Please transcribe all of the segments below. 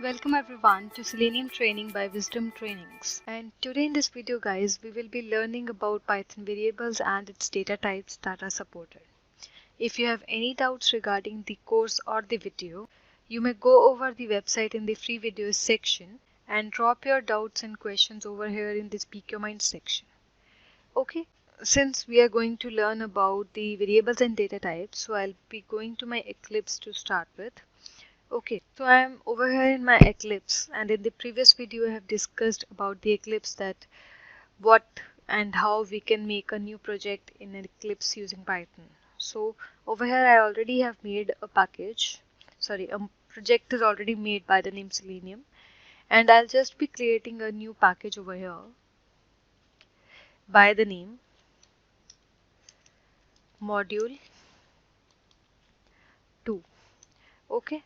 Welcome everyone to Selenium Training by Wisdom Trainings. And today in this video guys, we will be learning about Python variables and its data types that are supported. If you have any doubts regarding the course or the video, you may go over the website in the free videos section and drop your doubts and questions over here in the Speak Your Mind section. Okay, since we are going to learn about the variables and data types, so I'll be going to my Eclipse to start with. Okay, so I am over here in my Eclipse, and in the previous video I have discussed about the Eclipse, that what and how we can make a new project in an Eclipse using Python. So over here I already have made a project is already made by the name Selenium, and I'll just be creating a new package over here by the name module 2. Okay.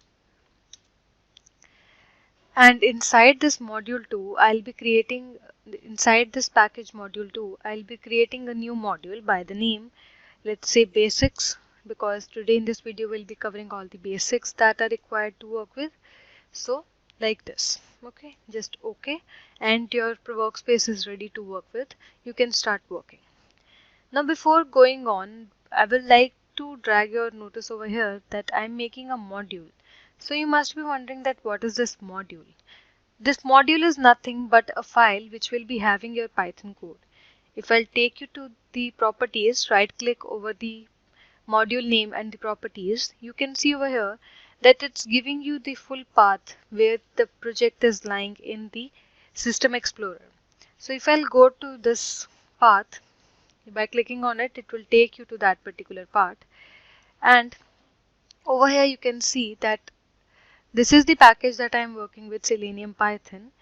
And inside this module 2, inside this package module 2, I'll be creating a new module by the name, let's say basics, because today in this video we'll be covering all the basics that are required to work with. So like this, okay, just okay, and your workspace is ready to work with. You can start working. Now before going on, I would like to drag your notice over here that I'm making a module. So you must be wondering that what is this module? This module is nothing but a file which will be having your Python code. If I'll take you to the properties, right click over the module name and the properties, you can see over here that it's giving you the full path where the project is lying in the System Explorer. So if I'll go to this path, by clicking on it, it will take you to that particular part, and over here you can see that this is the package that I am working with, Selenium Python,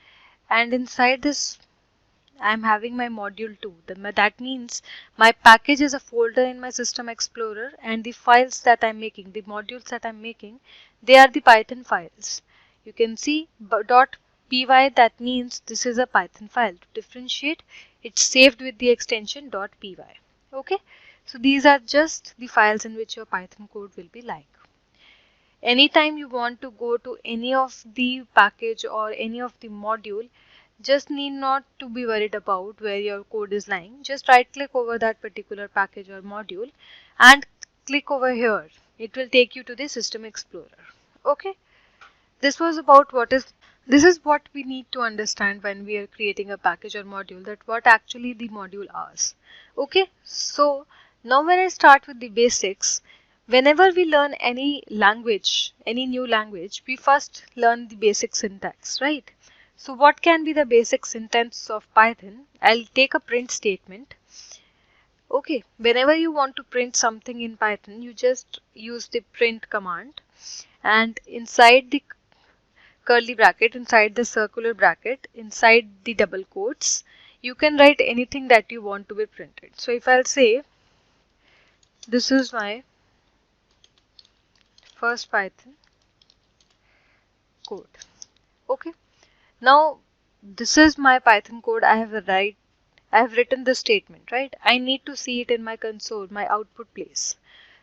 and inside this I am having my module 2. That means my package is a folder in my System Explorer, and the files that I'm making, the modules that I'm making, they are the Python files. You can see .py, that means this is a Python file. To differentiate, it's saved with the extension .py. Okay, so these are just the files in which your Python code will be lying. Anytime you want to go to any of the package or any of the module, just need not to be worried about where your code is lying. Just right click over that particular package or module and click over here. It will take you to the System Explorer. Okay, this is what we need to understand when we are creating a package or module, that what actually the module is. Okay, so now when I start with the basics, whenever we learn any language, any new language, we first learn the basic syntax, right? So what can be the basic syntax of Python? I'll take a print statement. Okay, whenever you want to print something in Python, you just use the print command, and inside the curly bracket, inside the circular bracket, inside the double quotes, you can write anything that you want to be printed. So if I'll say this is my first Python code. Okay, now this is my Python code. I have written this statement, right? I need to see it in my console, my output place.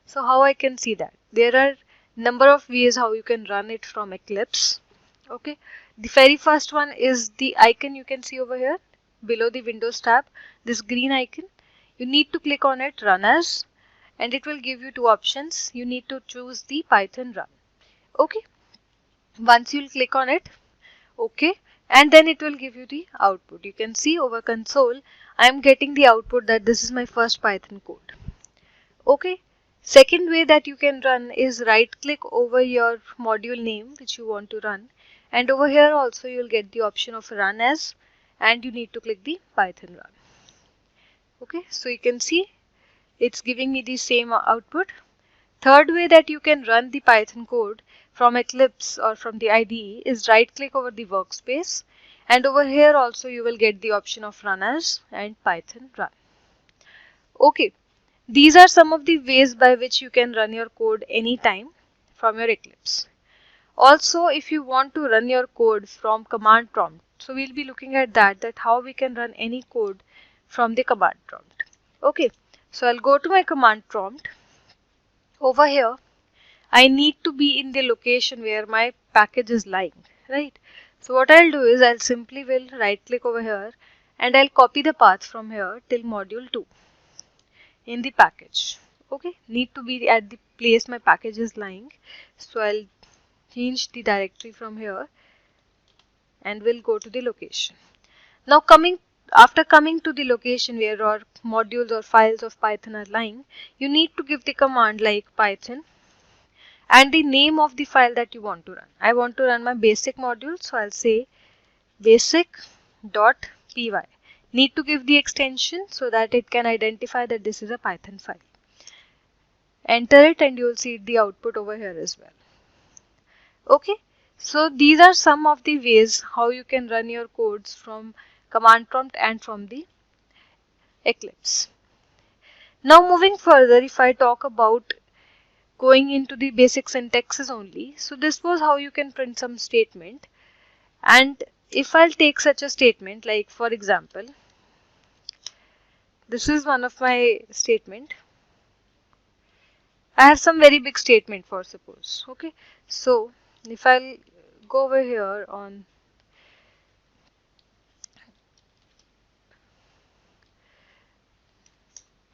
So how I can see that? There are number of ways how you can run it from Eclipse. Okay, the very first one is the icon you can see over here below the Windows tab, this green icon. You need to click on it, run as, and it will give you two options. You need to choose the Python run. Okay, once you'll click on it, okay, and then it will give you the output. You can see over console I am getting the output that this is my first Python code. Okay, second way that you can run is right click over your module name which you want to run, and over here also you'll get the option of run as, and you need to click the Python run. Okay, so you can see it's giving me the same output. Third way that you can run the Python code from Eclipse or from the IDE is right click over the workspace, and over here also you will get the option of run as and Python run. Okay, these are some of the ways by which you can run your code anytime from your Eclipse. Also, if you want to run your code from command prompt, so we'll be looking at that how we can run any code from the command prompt. Okay, so I'll go to my command prompt. Over here, I need to be in the location where my package is lying, right? So what I'll do is I'll simply will right click over here and I'll copy the path from here till module 2 in the package. Okay, need to be at the place my package is lying. So I'll change the directory from here and we'll go to the location. Now after coming to the location where your modules or files of Python are lying, you need to give the command like Python and the name of the file that you want to run. I want to run my basic module, so I'll say basic.py. Need to give the extension so that it can identify that this is a Python file. Enter it and you'll see the output over here as well. Okay, so these are some of the ways how you can run your codes from command prompt and from the Eclipse. Now moving further, if I talk about going into the basic syntaxes only, so this was how you can print some statement. And if I'll take such a statement, like for example, this is one of my statement. I have some very big statement for suppose. Okay, so if I'll go over here on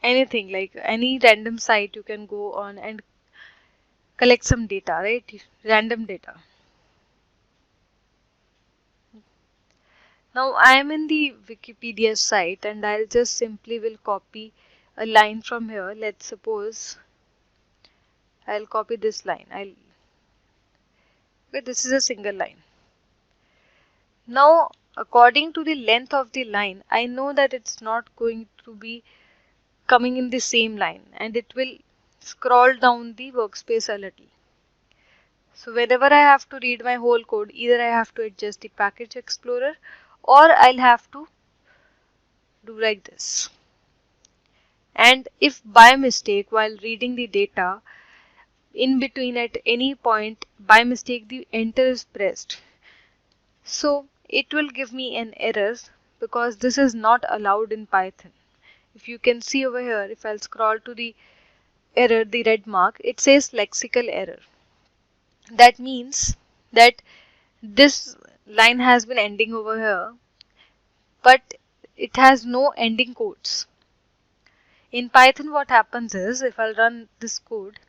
anything, like any random site, you can go on and collect some data, right? Random data. Now I am in the Wikipedia site and I'll just simply will copy a line from here. Let's suppose I'll copy this line. Okay, this is a single line. Now according to the length of the line, I know that it's not going to be coming in the same line and it will scroll down the workspace a little. So whenever I have to read my whole code, either I have to adjust the package explorer or I'll have to do like this. And if by mistake while reading the data in between at any point by mistake the enter is pressed, so it will give me an error because this is not allowed in Python. If you can see over here, if I'll scroll to the error, the red mark, it says lexical error. That means that this line has been ending over here, but it has no ending quotes. In Python what happens is, if I'll run this code,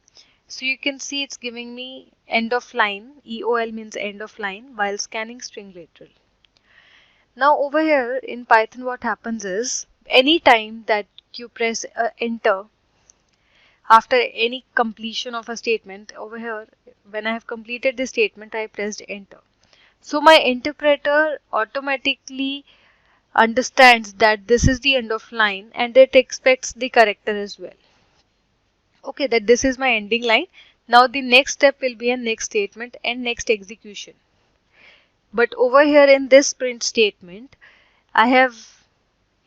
so you can see it's giving me end of line, EOL means end of line, while scanning string literal. Now over here in Python what happens is, anytime that you press enter after any completion of a statement, over here when I have completed the statement I pressed enter. So my interpreter automatically understands that this is the end of line and it expects the character as well. Okay, that this is my ending line. Now the next step will be a next statement and next execution. But over here in this print statement, I have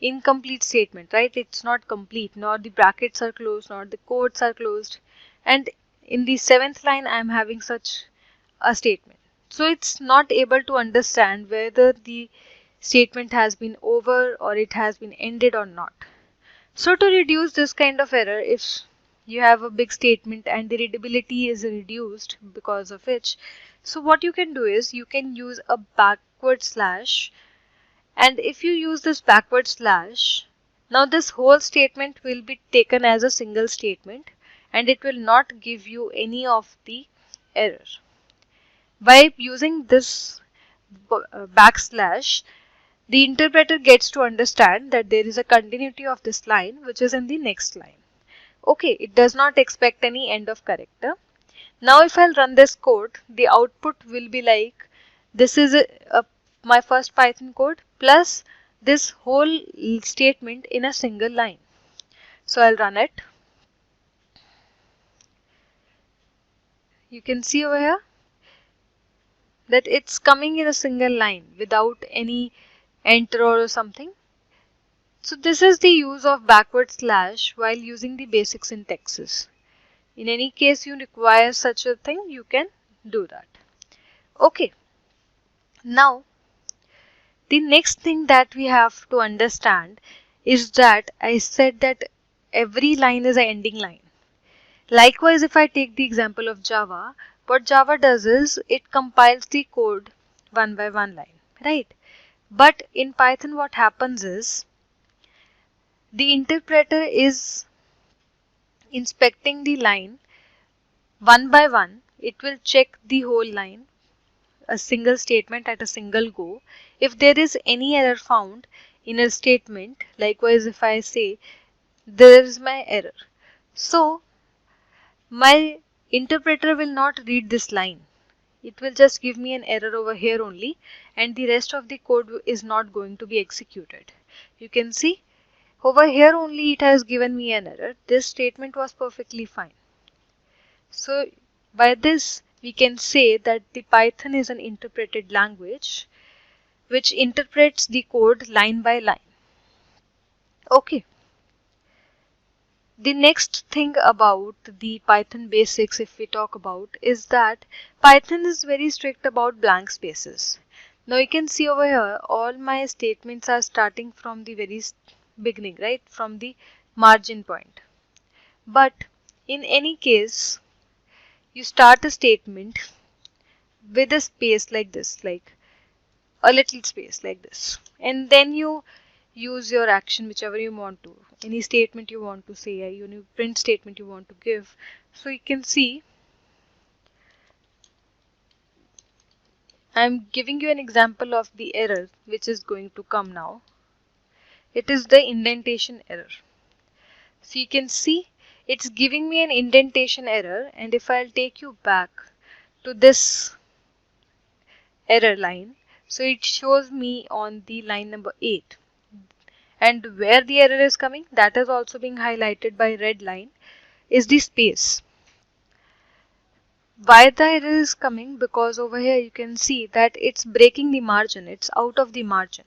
incomplete statement, right? It's not complete, nor the brackets are closed, nor the quotes are closed. And in the 7th line, I'm having such a statement. So it's not able to understand whether the statement has been over or it has been ended or not. So to reduce this kind of error, if you have a big statement and the readability is reduced because of which, so what you can do is you can use a backward slash, and if you use this backward slash, now this whole statement will be taken as a single statement and it will not give you any of the error. By using this backslash, the interpreter gets to understand that there is a continuity of this line which is in the next line. Okay, it does not expect any end of character. Now if I'll run this code, the output will be like, this is my first Python code plus this whole statement in a single line. So I'll run it. You can see over here that it's coming in a single line without any enter or something. So this is the use of backward slash while using the basic syntaxes. In any case you require such a thing, you can do that. Okay. Now the next thing that we have to understand is that I said that every line is an ending line. Likewise, if I take the example of Java, what Java does is it compiles the code one by one line, right? But in Python what happens is the interpreter is inspecting the line one by one. It will check the whole line, a single statement at a single go. If there is any error found in a statement, likewise if I say there is my error, so my interpreter will not read this line. It will just give me an error over here only, and the rest of the code is not going to be executed. You can see over here only it has given me an error. This statement was perfectly fine. So by this we can say that the Python is an interpreted language which interprets the code line by line. Okay. The next thing about the Python basics, if we talk about, is that Python is very strict about blank spaces. Now you can see over here all my statements are starting from the very beginning, right, from the margin point. But in any case, you start a statement with a space like this, like a little space like this, and then you use your action whichever you want to, any statement you want to say, any print statement you want to give. So you can see I'm giving you an example of the error which is going to come now. It is the indentation error. So you can see it's giving me an indentation error, and if I'll take you back to this error line, so it shows me on the line number 8. And where the error is coming, that is also being highlighted by red line, is the space. Why the error is coming? Because over here you can see that it's breaking the margin, it's out of the margin.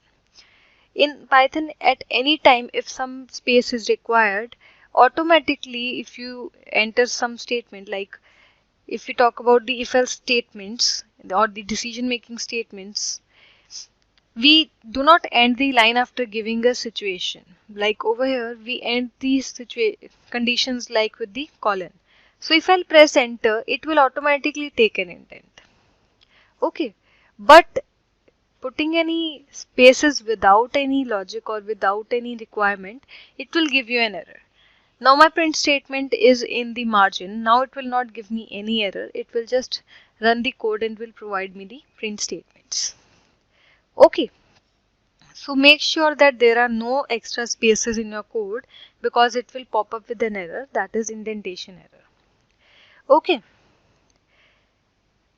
In Python, at any time if some space is required, automatically if you enter some statement, like if we talk about the if-else statements or the decision-making statements, we do not end the line after giving a situation. Like over here, we end these conditions like with the colon. So if I'll press enter, it will automatically take an indent. Okay, but putting any spaces without any logic or without any requirement, it will give you an error. Now my print statement is in the margin. Now it will not give me any error. It will just run the code and will provide me the print statements. Okay. So make sure that there are no extra spaces in your code, because it will pop up with an error, that is indentation error. Okay.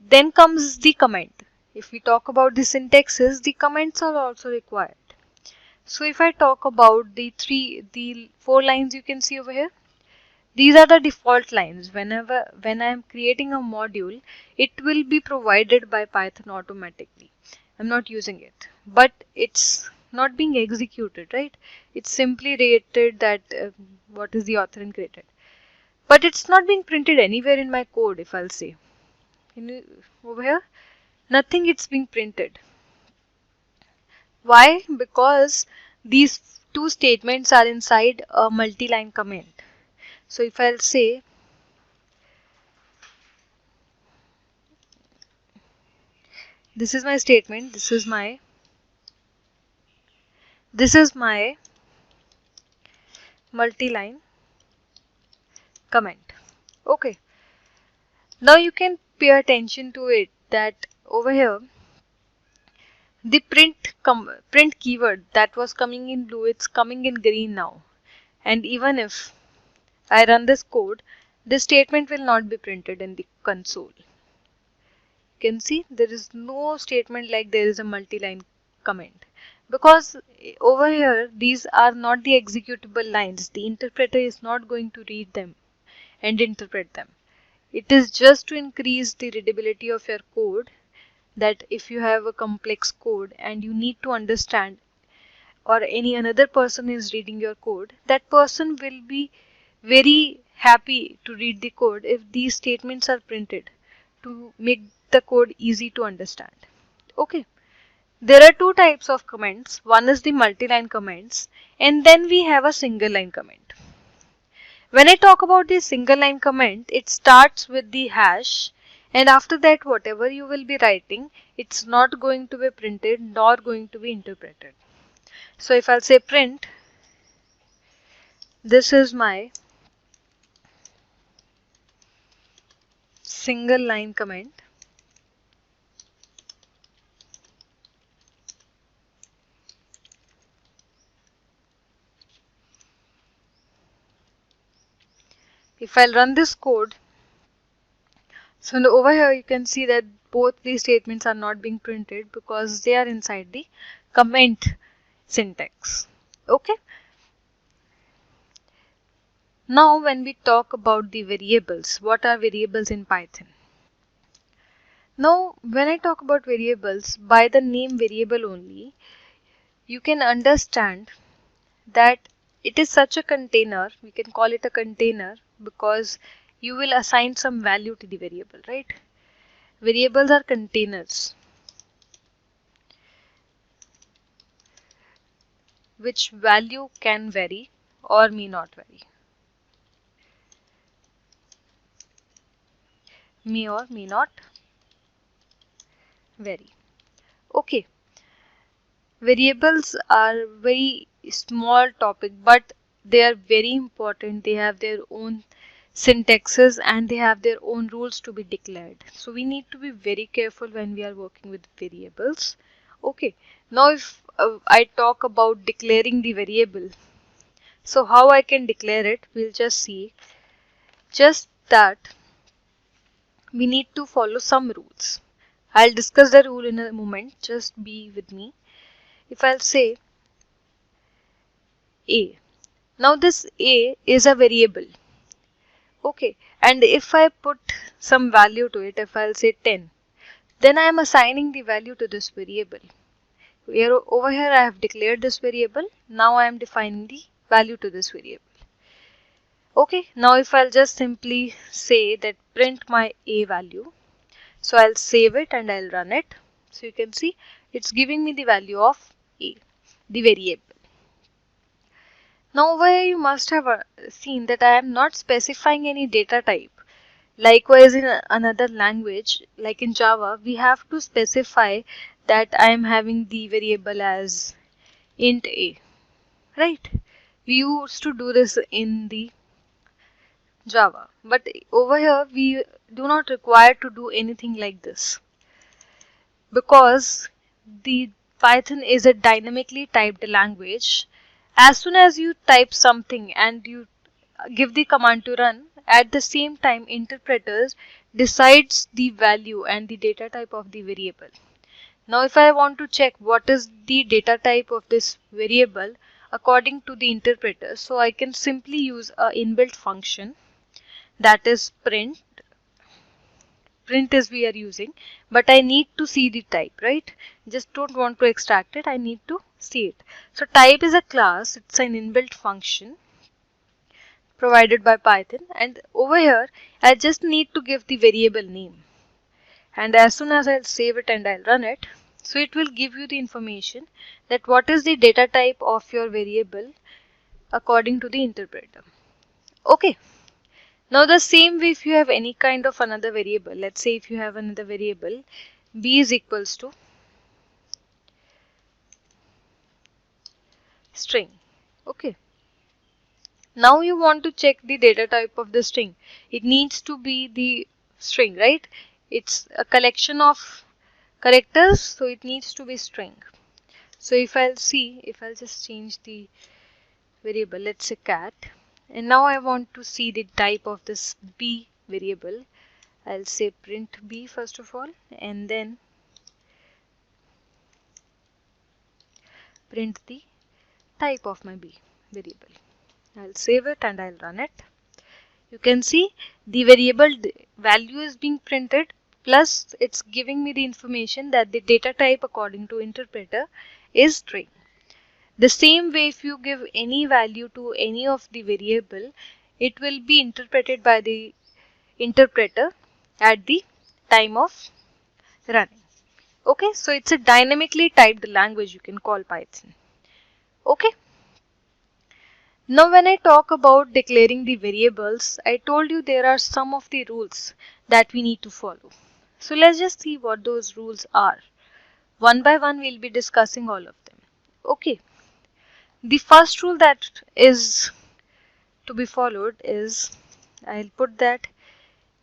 Then comes the comment. If we talk about the syntaxes, the comments are also required. So if I talk about the 4 lines you can see over here, these are the default lines. When I am creating a module, it will be provided by Python automatically. I'm not using it, but it's not being executed, right? It's simply rated that what is the author and created, but it's not being printed anywhere in my code. If I'll say over here, nothing, it's being printed. Why? Because these 2 statements are inside a multi-line comment. So if I'll say this is my statement, this is my multi-line comment. Okay. Now you can pay attention to it that over here the print keyword that was coming in blue, it's coming in green now. And even if I run this code, this statement will not be printed in the console. You can see there is no statement like there is a multi-line comment, because over here these are not the executable lines. The interpreter is not going to read them and interpret them. It is just to increase the readability of your code, that if you have a complex code and you need to understand, or any another person is reading your code, that person will be very happy to read the code if these statements are printed, to make the code easy to understand. Okay. There are 2 types of comments. One is the multi-line comments, and then we have a single line comment. When I talk about the single line comment, it starts with the hash, And after that, whatever you will be writing, it's not going to be printed nor going to be interpreted. So if I'll say print, this is my single line comment. If I'll run this code, so over here you can see that both these statements are not being printed because they are inside the comment syntax. Okay. Now when we talk about the variables, what are variables in Python? Now when I talk about variables, by the name variable only, you can understand that it is such a container, we can call it a container because you will assign some value to the variable, right? Variables are containers which value can vary or may not vary. May or may not vary. Okay. Variables are very small topic, but they are very important. They have their own syntaxes and they have their own rules to be declared. So we need to be very careful when we are working with variables. Okay. Now if I talk about declaring the variable, so how I can declare it, we'll just see. Just that we need to follow some rules. I'll discuss the rule in a moment. Just be with me. If I'll say A. Now this A is a variable. Okay. And if I put some value to it, if I'll say 10, then I am assigning the value to this variable. Over here I have declared this variable. Now I am defining the value to this variable. Okay. Now if I'll just simply say that print my A value. So I'll save it and I'll run it. So you can see it's giving me the value of A, the variable. Now over here you must have seen that I am not specifying any data type. Likewise in another language like in Java, we have to specify that I am having the variable as int A, right? We used to do this in the Java, but over here we do not require to do anything like this because the Python is a dynamically typed language. As soon as you type something and you give the command to run, at the same time interpreters decides the value and the data type of the variable. Now if I want to check what is the data type of this variable according to the interpreter, so I can simply use a inbuilt function, that is print is we are using, but I need to see the type, right? Just don't want to extract it, I need to see it. So type is a class, it's an inbuilt function provided by Python, and over here I just need to give the variable name, and as soon as I'll save it and I'll run it, so it will give you the information that what is the data type of your variable according to the interpreter. Okay. Now the same way if you have any kind of another variable, let's say if you have another variable b is equals to string. Okay. Now you want to check the data type of the string. It needs to be the string, right? It's a collection of characters, so it needs to be string. So if I'll just change the variable, let's say cat, and now I want to see the type of this b variable. I'll say print b first of all, and then print the type of my b variable. I'll save it and I'll run it. You can see the variable value is being printed, plus it's giving me the information that the data type according to interpreter is string. The same way if you give any value to any of the variable, it will be interpreted by the interpreter at the time of running. Okay, so it's a dynamically typed language, you can call Python. Okay. Now when I talk about declaring the variables, I told you there are some of the rules that we need to follow. So let's just see what those rules are. One by one we'll be discussing all of them. Okay. The first rule that is to be followed is, I'll put that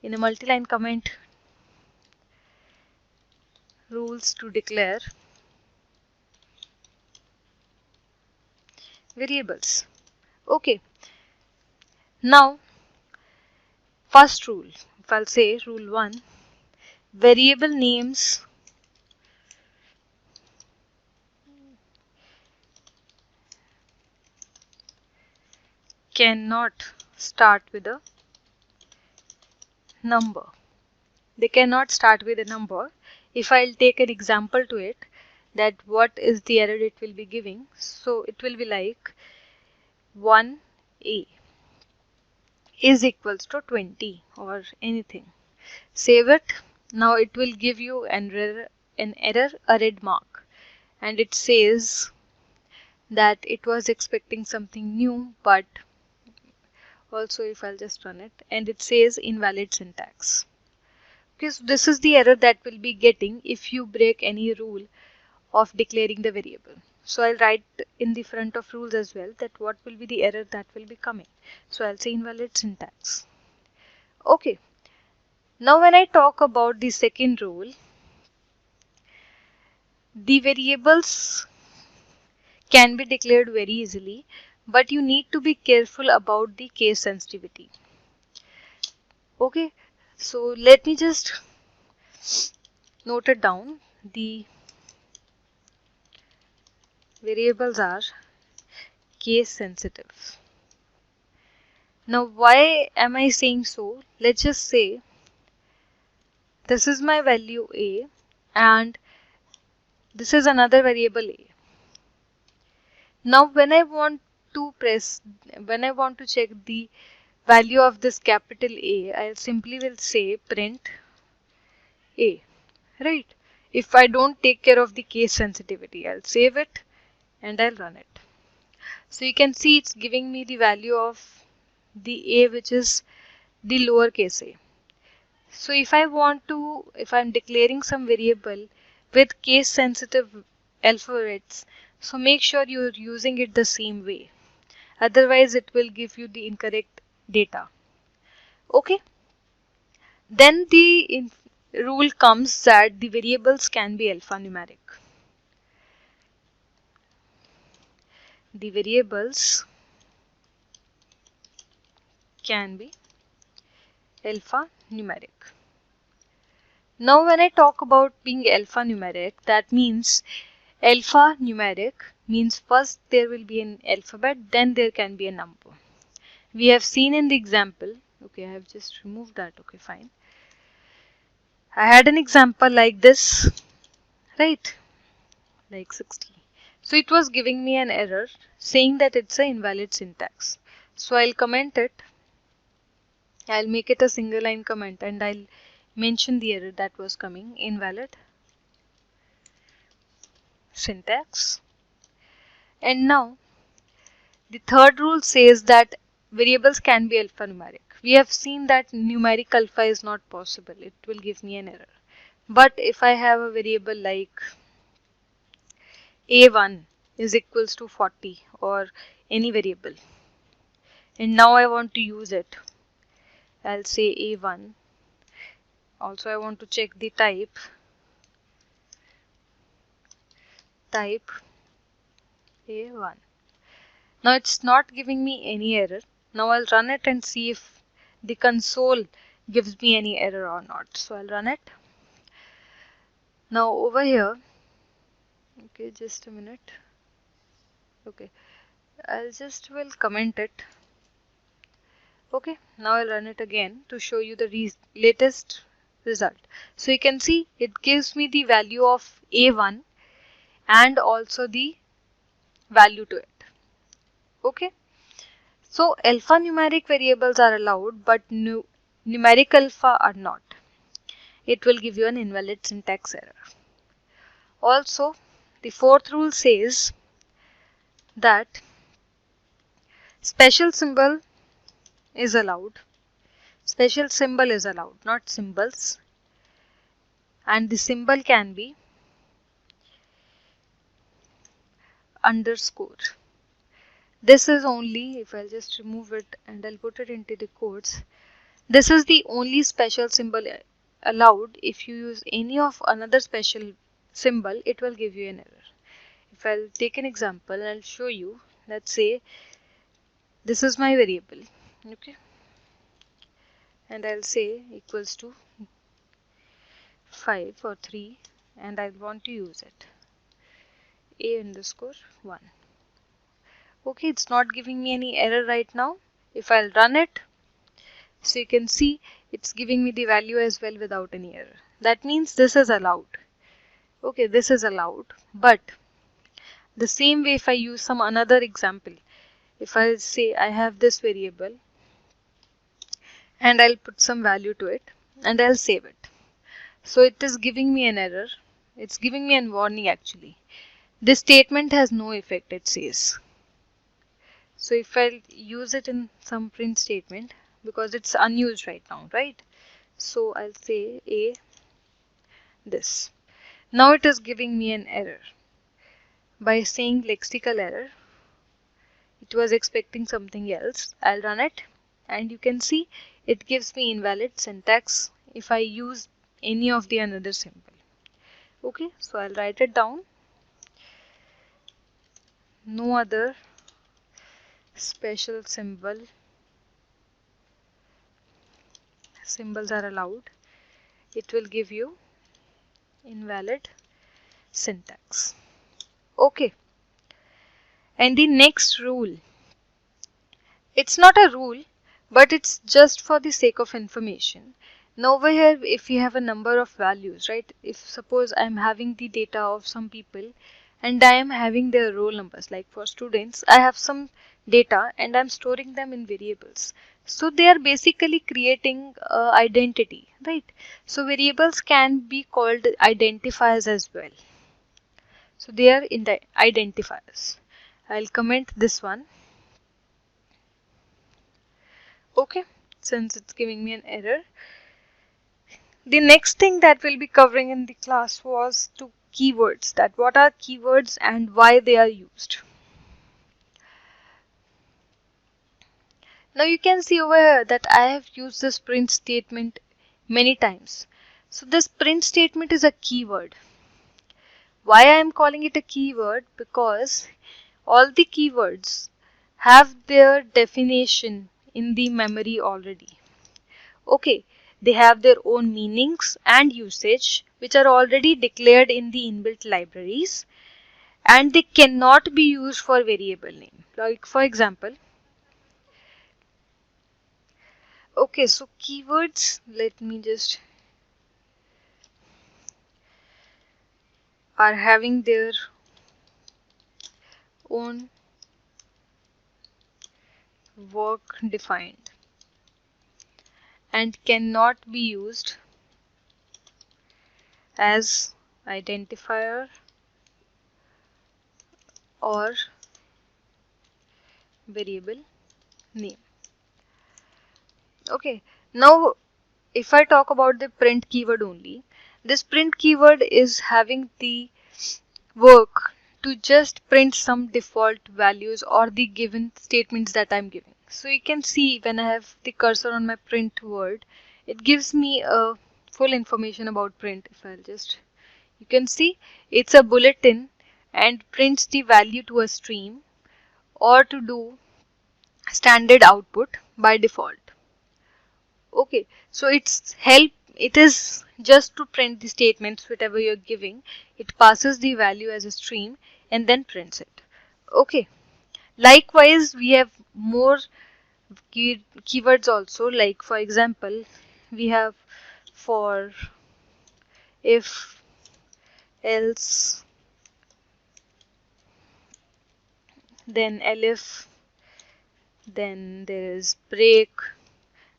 in a multi-line comment, rules to declare variables. Okay. Now, first rule, if I'll say rule 1, variable names cannot start with a number. They cannot start with a number. If I'll take an example to it, that what is the error it will be giving. So it will be like 1a is equals to 20 or anything. Save it. Now it will give you an error, a red mark, and it says that it was expecting something new, but also if I'll just run it, and it says invalid syntax. Okay, so this is the error that will be getting if you break any rule of declaring the variable. So I'll write in the front of rules as well that what will be the error that will be coming. So I'll say invalid syntax. Okay. Now when I talk about the second rule, the variables can be declared very easily, but you need to be careful about the case sensitivity. Okay, so let me just note it down. The variables are case sensitive. Now why am I saying so? Let's just say this is my value a and this is another variable a. Now when I want to check the value of this capital A, I simply will say print a, right? If I don't take care of the case sensitivity, I'll save it and I'll run it. So you can see it's giving me the value of the a, which is the lowercase a. So if I'm declaring some variable with case sensitive alphabets, so make sure you're using it the same way. Otherwise it will give you the incorrect data. Okay. Then the rule comes that the variables can be alphanumeric. The variables can be alphanumeric. Now when I talk about being alphanumeric, that means alphanumeric means first there will be an alphabet, then there can be a number. We have seen in the example, okay, I have just removed that, okay, fine. I had an example like this, right, like 60. So it was giving me an error saying that it's an invalid syntax. So I'll comment it. I'll make it a single line comment and I'll mention the error that was coming, invalid syntax. And now the third rule says that variables can be alphanumeric. We have seen that numeric alpha is not possible. It will give me an error. But if I have a variable like a1 is equals to 40 or any variable, and now I want to use it, I'll say a1. Also I want to check the type a1. Now it's not giving me any error. Now I'll run it and see if the console gives me any error or not. So I'll run it. Now over here, okay, just a minute. Okay, I'll just comment it. Okay, now I'll run it again to show you the latest result. So you can see it gives me the value of a1 and also the value to it. Okay, so alphanumeric variables are allowed, but numeric alpha are not. It will give you an invalid syntax error. Also, the fourth rule says that Special symbol is allowed. Special symbol is allowed, not symbols. And the symbol can be underscore. This is only, if I'll just remove it and I'll put it into the quotes, this is the only special symbol allowed. If you use any of another special symbol, it will give you an error. If I'll take an example, I'll show you. Let's say this is my variable, okay, and I'll say equals to 5 or 3, and I want to use it a underscore 1. Okay, it's not giving me any error right now. If I'll run it, so you can see it's giving me the value as well without any error. That means this is allowed. Okay, this is allowed. But the same way, if I use some another example, if I say I have this variable and I'll put some value to it and I'll save it. So it is giving me an error. It's giving me a warning actually. This statement has no effect, it says. So if I use it in some print statement, because it's unused right now, right? So I'll say a this. Now it is giving me an error. By saying lexical error, it was expecting something else. I'll run it and you can see it gives me invalid syntax if I use any of the another symbol. Okay, so I'll write it down. No other special symbols are allowed. It will give you invalid syntax. Okay, and the next rule, it's not a rule, but it's just for the sake of information. Now over here, if you have a number of values, right? If suppose I'm having the data of some people and I am having their roll numbers, like for students, I have some data and I'm storing them in variables. So they are basically creating identity, right? So variables can be called identifiers as well. So they are identifiers. I'll comment this one. Okay, since it's giving me an error. The next thing that we'll be covering in the class was to keywords, that what are keywords and why they are used. Now you can see over here that I have used this print statement many times. So this print statement is a keyword. Why I am calling it a keyword? Because all the keywords have their definition in the memory already. Okay, they have their own meanings and usage which are already declared in the inbuilt libraries, and they cannot be used for variable name. Like for example, okay, so keywords, let me just, are having their own work defined and cannot be used as identifier or variable name. Okay, now if I talk about the print keyword only, this print keyword is having the work to just print some default values or the given statements that I'm giving. So you can see when I have the cursor on my print word, it gives me a full information about print. If I'll just, you can see it's a bulletin and prints the value to a stream or to do standard output by default. Okay, so it is just to print the statements whatever you're giving. It passes the value as a stream and then prints it. Okay, likewise we have more keywords also, like for example we have for, if, else, then elif, then there is break.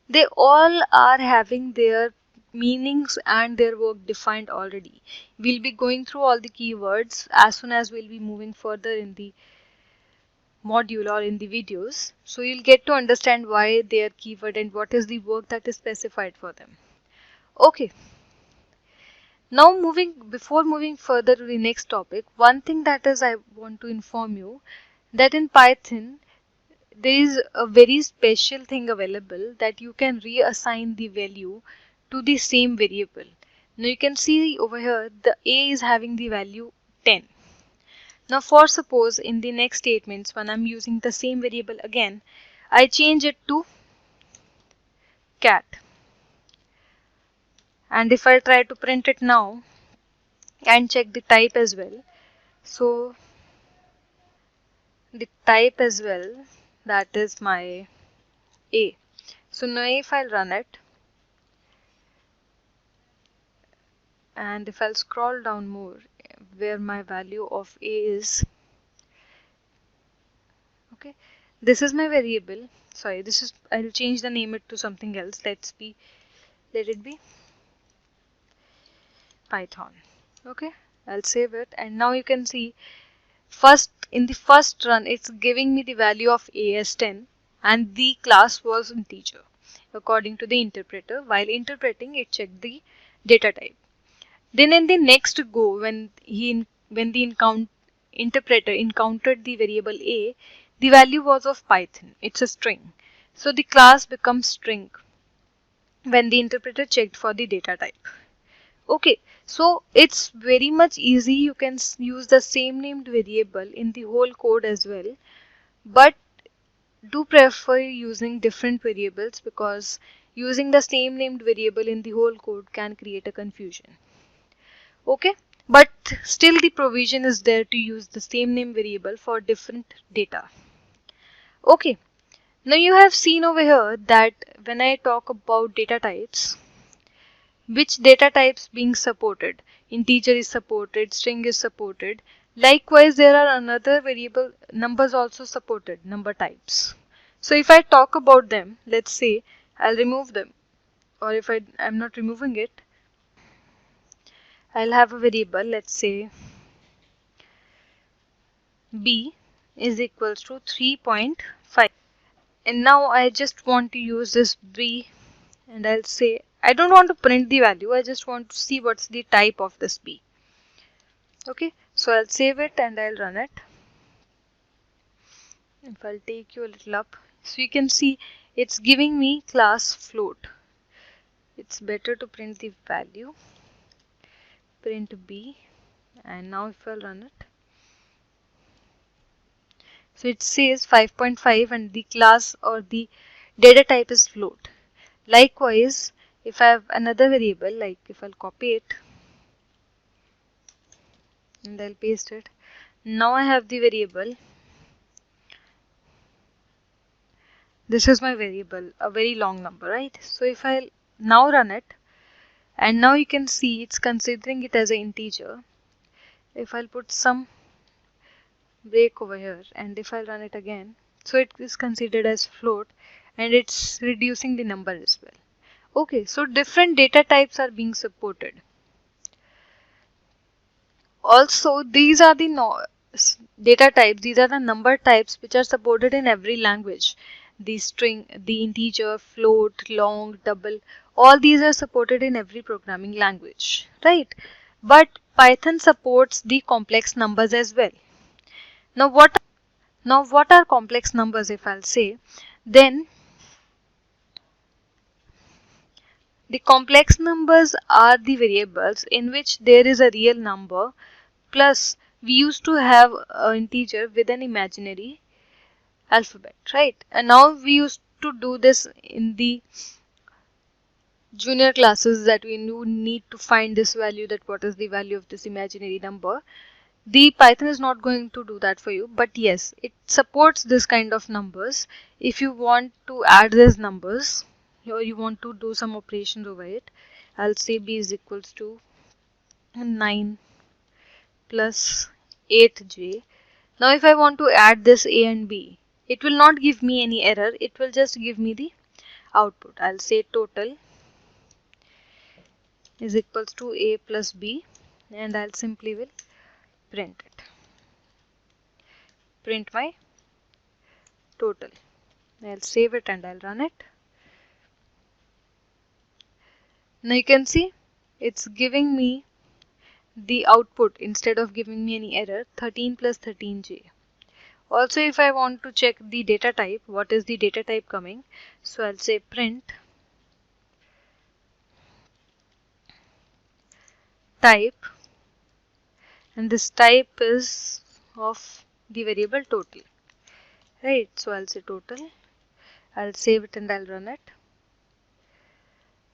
They all are having their meanings and their work defined already. We'll be going through all the keywords as soon as we'll be moving further in the module or in the videos, so you'll get to understand why they are keyword and what is the work that is specified for them. Okay, now before moving further to the next topic, one thing that is I want to inform you that in Python there is a very special thing available that you can reassign the value to the same variable. Now you can see over here the a is having the value 10. Now for suppose in the next statements when I'm using the same variable again, I change it to cat, and if I try to print it now and check the type as well, so the type as well, that is my a. So now if I'll run it, and if I'll scroll down more where my value of a is, okay, this is my variable, sorry, this is, I'll change the name it to something else, let it be Python. Okay, I'll save it, and now you can see in the first run it's giving me the value of a as 10 and the class was integer according to the interpreter. While interpreting, it checked the data type. Then in the next go, when the interpreter encountered the variable a, the value was of Python. It's a string. So the class becomes string when the interpreter checked for the data type. Okay, so it's very much easy. You can use the same named variable in the whole code as well, but do prefer using different variables because using the same named variable in the whole code can create a confusion. Okay, but still the provision is there to use the same name variable for different data. Okay, now you have seen over here that when I talk about data types, which data types being supported, integer is supported, string is supported. Likewise, there are another variable numbers also supported, number types. So if I talk about them, let's say I'll remove them, or if I'm not removing it, I'll have a variable, let's say b is equals to 3.5, and now I just want to use this b, and I'll say I don't want to print the value, I just want to see what's the type of this b. Okay, so I'll save it and I'll run it. If I'll take you a little up, so you can see it's giving me class float. It's better to print the value, print b, and now if I'll run it, so it says 5.5 and the class or the data type is float. Likewise, if I have another variable, like if I'll copy it and I'll paste it, now I have the variable, this is my variable, a very long number, right? So if I'll now run it, and now you can see it's considering it as an integer. If I'll put some break over here and if I'll run it again, so it is considered as float and it's reducing the number as well. Okay, so different data types are being supported. Also, these are the data types, these are the number types which are supported in every language. The string, the integer, float, long, double, all these are supported in every programming language, right? But Python supports the complex numbers as well. Now what are complex numbers? If I'll say, then the complex numbers are the variables in which there is a real number plus we used to have an integer with an imaginary alphabet, right? And now we used to do this in the junior classes, that we need to find this value, that what is the value of this imaginary number. The Python is not going to do that for you, but yes, it supports this kind of numbers. If you want to add these numbers or you want to do some operations over it, I'll say b is equals to 9 plus 8j. Now if I want to add this a and b, it will not give me any error, it will just give me the output. I'll say total is equals to a plus b, and I'll simply will print it. Print my total. I'll save it and I'll run it. Now you can see it's giving me the output instead of giving me any error, 13 plus 13j. Also, if I want to check the data type, what is the data type coming? So I'll say print type, and this type is of the variable total, right? So I'll say total. I'll save it and I'll run it,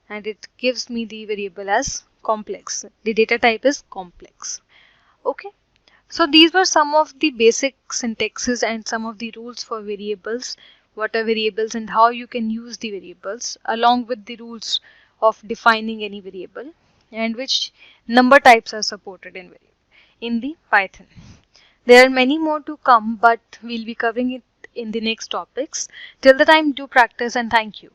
and it gives me the variable as complex. The data type is complex. Okay. So these were some of the basic syntaxes and some of the rules for variables, what are variables and how you can use the variables, along with the rules of defining any variable and which number types are supported in the Python. There are many more to come, but we'll be covering it in the next topics. Till the time, do practice and thank you.